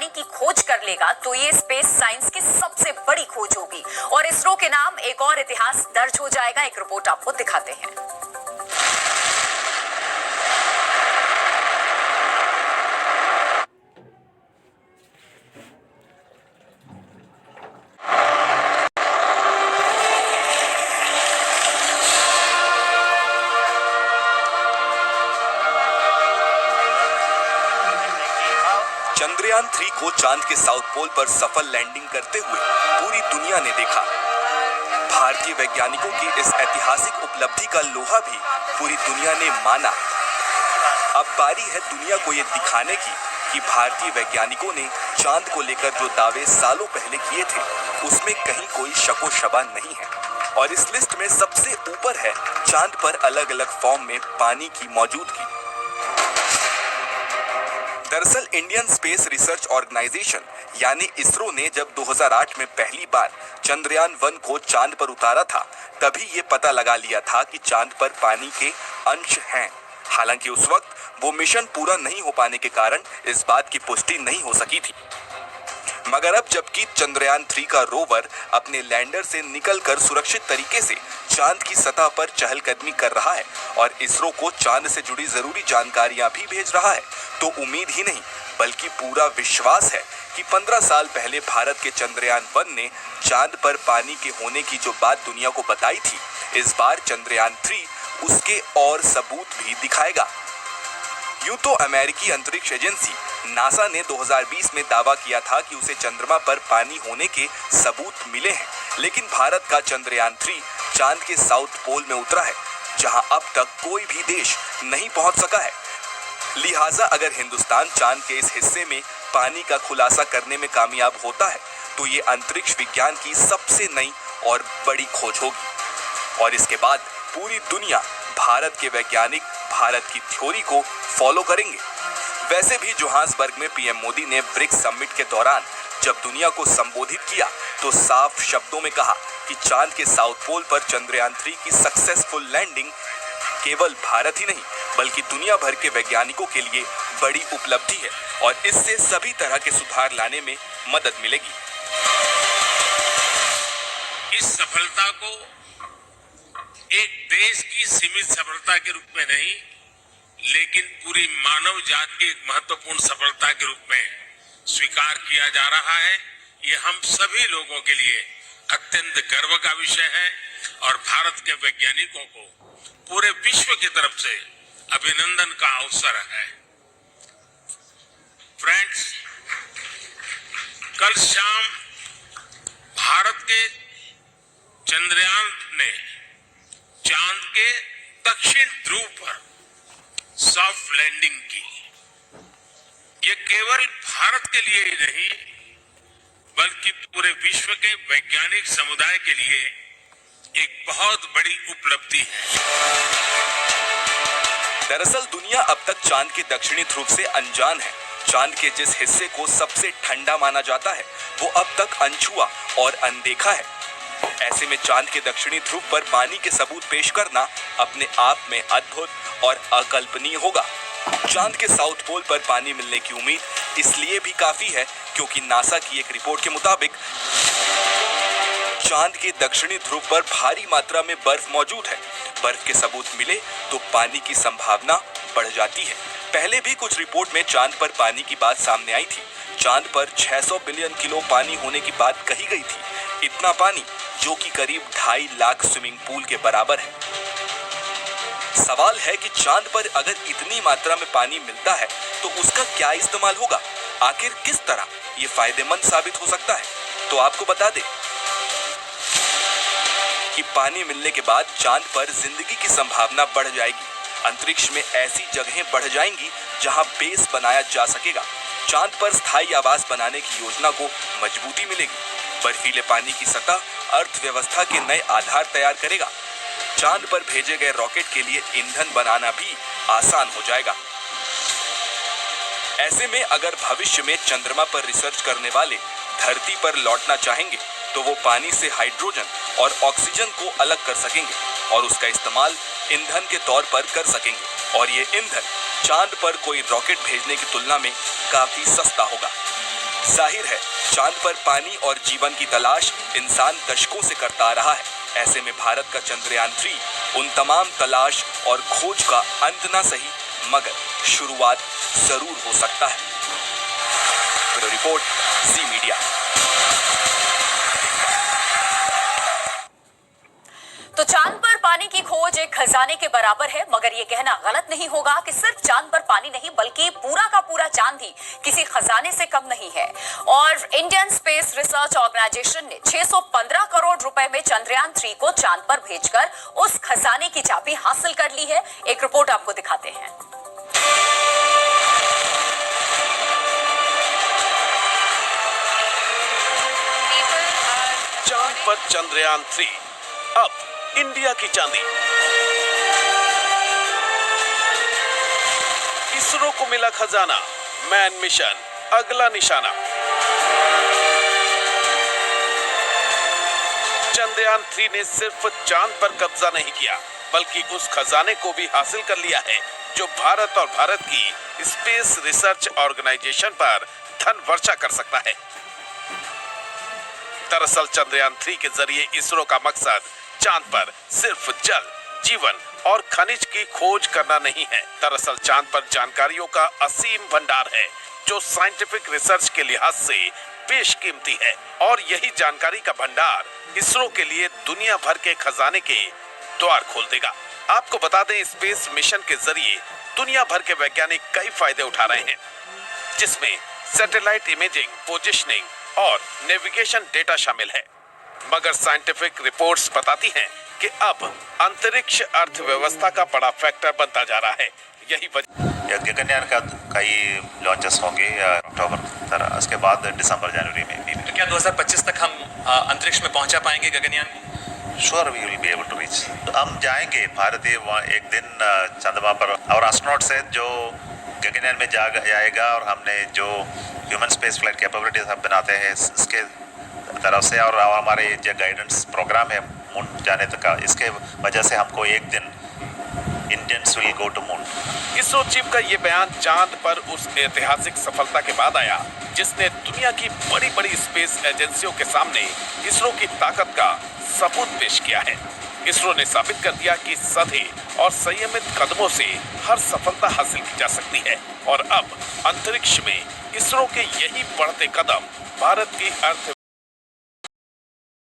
पानी की खोज कर लेगा तो ये स्पेस साइंस की सबसे बड़ी खोज होगी और इसरो के नाम एक और इतिहास दर्ज हो जाएगा। एक रिपोर्ट आपको दिखाते हैं। चंद्रयान 3 को चांद के साउथ पोल पर सफल लैंडिंग करते हुए पूरी दुनिया ने देखा। भारतीय वैज्ञानिकों की इस ऐतिहासिक उपलब्धि का लोहा भी पूरी दुनिया ने माना। अब बारी है दुनिया को ये दिखाने की कि भारतीय वैज्ञानिकों ने चांद को लेकर जो दावे सालों पहले किए थे उसमें कहीं कोई शको शबा नहीं है। और इस लिस्ट में सबसे ऊपर है चांद पर अलग अलग फॉर्म में पानी की मौजूदगी। दरअसल इंडियन स्पेस रिसर्च ऑर्गेनाइजेशन यानी इसरो ने जब 2008 में पहली बार चंद्रयान 1 को चांद पर उतारा था तभी ये पता लगा लिया था कि चांद पर पानी के अंश हैं। हालांकि उस वक्त वो मिशन पूरा नहीं हो पाने के कारण इस बात की पुष्टि नहीं हो सकी थी। मगर अब जबकि चंद्रयान 3 का रोवर अपने लैंडर से निकलकर सुरक्षित तरीके से चांद की सतह पर चहलकदमी कर रहा है और इसरो को चांद से जुड़ी जरूरी जानकारियां भी भेज रहा है तो उम्मीद ही नहीं बल्कि पूरा विश्वास है कि 15 साल पहले भारत के चंद्रयान 1 ने चांद पर पानी के होने की जो बात दुनिया को बताई थी, इस बार चंद्रयान 3 उसके और सबूत भी दिखाएगा। यूं तो अमेरिकी अंतरिक्ष एजेंसी नासा ने 2020 में दावा किया था कि उसे चंद्रमा पर पानी होने के सबूत मिले हैं, लेकिन भारत का चंद्रयान 3 चांद के साउथ पोल में उतरा है जहां अब तक कोई भी देश नहीं पहुंच सका है। लिहाजा अगर हिंदुस्तान चांद के इस हिस्से में पानी का खुलासा करने में कामयाब होता है तो ये अंतरिक्ष विज्ञान की सबसे नई और बड़ी खोज होगी और इसके बाद पूरी दुनिया भारत के वैज्ञानिक भारत की थ्योरी को फॉलो करेंगे। वैसे भी जोहान्सबर्ग में पीएम मोदी ने ब्रिक्स समिट के दौरान जब दुनिया को संबोधित किया तो साफ शब्दों में कहा कि चांद के साउथ पोल पर चंद्रयान 3 की सक्सेसफुल लैंडिंग केवल भारत ही नहीं बल्कि दुनिया भर के वैज्ञानिकों के लिए बड़ी उपलब्धि है और इससे सभी तरह के सुधार लाने में मदद मिलेगी। इस सफलता को एक देश की सीमित सफलता के रूप में नहीं लेकिन पूरी मानव जाति की एक महत्वपूर्ण सफलता के रूप में स्वीकार किया जा रहा है। ये हम सभी लोगों के लिए अत्यंत गर्व का विषय है और भारत के वैज्ञानिकों को पूरे विश्व की तरफ से अभिनंदन का अवसर है। फ्रेंड्स, कल शाम भारत के चंद्रयान ने चांद के दक्षिण ध्रुव पर सॉफ्ट लैंडिंग की। ये केवल भारत के लिए ही नहीं बल्कि पूरे विश्व के वैज्ञानिक समुदाय के लिए एक बहुत बड़ी उपलब्धि है। दरअसल दुनिया अब तक चांद के दक्षिणी ध्रुव से अनजान है। चांद के जिस हिस्से को सबसे ठंडा माना जाता है वो अब तक अनछुआ और अनदेखा है। ऐसे में चांद के दक्षिणी ध्रुव पर पानी के सबूत पेश करना अपने आप में अद्भुत और अकल्पनीय होगा। चांद के साउथ पोल पर पानी मिलने की उम्मीद इसलिए भी काफी है क्योंकि नासा की एक रिपोर्ट के मुताबिक चांद के दक्षिणी ध्रुव पर भारी मात्रा में बर्फ मौजूद है। बर्फ के सबूत मिले तो पानी की संभावना बढ़ जाती है। पहले भी कुछ रिपोर्ट में चांद पर पानी की बात सामने आई थी। चांद पर 600 बिलियन किलो पानी होने की बात कही गई थी। इतना पानी जो कि करीब 2.5 लाख स्विमिंग पूल के बराबर है। सवाल है कि चांद पर अगर इतनी मात्रा में पानी मिलता है तो उसका क्या इस्तेमाल होगा? आखिर किस तरह ये फायदेमंद साबित हो सकता है? तो आपको बता दें कि पानी मिलने के बाद चांद पर जिंदगी की संभावना बढ़ जाएगी। अंतरिक्ष में ऐसी जगहें बढ़ जाएंगी जहां बेस बनाया जा सकेगा। चांद पर स्थायी आवास बनाने की योजना को मजबूती मिलेगी। बर्फीले पानी की सतह अर्थव्यवस्था के नए आधार तैयार करेगा। चांद पर भेजे गए रॉकेट के लिए ईंधन बनाना भी आसान हो जाएगा। ऐसे में अगर भविष्य में चंद्रमा पर रिसर्च करने वाले धरती पर लौटना चाहेंगे तो वो पानी से हाइड्रोजन और ऑक्सीजन को अलग कर सकेंगे और उसका इस्तेमाल ईंधन के तौर पर कर सकेंगे और ये ईंधन चांद पर कोई रॉकेट भेजने की तुलना में काफी सस्ता होगा। जाहिर है चांद पर पानी और जीवन की तलाश इंसान दशकों से करता आ रहा है। ऐसे में भारत का चंद्रयान 3 उन तमाम तलाश और खोज का अंत ना सही मगर शुरुआत जरूर हो सकता है। रिपोर्ट जी मीडिया। तो चांद पर पानी की खोज एक खजाने के बराबर है, मगर ये कहना गलत नहीं होगा कि सिर्फ चांद पर पानी नहीं बल्कि पूरा का पूरा चांद ही किसी खजाने से कम नहीं है। और इंडियन स्पेस रिसर्च ऑर्गेनाइजेशन ने 615 करोड़ रुपए में चंद्रयान 3 को चांद पर भेजकर उस खजाने की चाबी हासिल कर ली है। एक रिपोर्ट आपको दिखाते हैं। चांद पर चंद्रयान 3 अब इंडिया की चांदी। इसरो को मिला खजाना, मैन मिशन अगला निशाना। चंद्रयान 3 ने सिर्फ चांद पर कब्जा नहीं किया बल्कि उस खजाने को भी हासिल कर लिया है जो भारत और भारत की स्पेस रिसर्च ऑर्गेनाइजेशन पर धन वर्षा कर सकता है। दरअसल चंद्रयान 3 के जरिए इसरो का मकसद चांद पर सिर्फ जल, जीवन और खनिज की खोज करना नहीं है। दरअसल चांद पर जानकारियों का असीम भंडार है जो साइंटिफिक रिसर्च के लिहाज से बेशकीमती है और यही जानकारी का भंडार इसरो के लिए दुनिया भर के खजाने के द्वार खोल देगा। आपको बता दें, स्पेस मिशन के जरिए दुनिया भर के वैज्ञानिक कई फायदे उठा रहे हैं, जिसमें सैटेलाइट इमेजिंग, पोजिशनिंग और नेविगेशन डेटा शामिल है। मगर साइंटिफिक रिपोर्ट्स बताती हैं कि अब अंतरिक्ष अर्थव्यवस्था का बड़ा फैक्टर बनता जा रहा है। यही वजह गगनयान का कई लॉन्चेस होंगे अक्टूबर, उसके बाद दिसंबर जनवरी में भी। तो क्या 2025 तक हम अंतरिक्ष में पहुंचा पाएंगे Gaganyaan? Sure we will be able to reach. हम जाएंगे भारतीय वहाँ एक दिन चंद्रमा पर, और एस्ट्रोनॉट्स है जो गगनयान में जाएगा और हमने जो ह्यूमन स्पेस फ्लाइट कैपेबिलिटीज हम बनाते हैं इसके तरफ से, और हमारे जो गाइडेंस प्रोग्राम है मून जाने तक का, इसके वजह से हमको एक दिन Indians will go to moon. ISRO chief का ये बयान चांद पर उस ऐतिहासिक सफलता के बाद आया जिसने दुनिया की बड़ी बड़ी स्पेस एजेंसियों के सामने इसरो की ताकत का सबूत पेश किया है। इसरो ने साबित कर दिया कि सधे और संयमित कदमों से हर सफलता हासिल की जा सकती है और अब अंतरिक्ष में इसरो के यही बढ़ते कदम भारत की अर्थ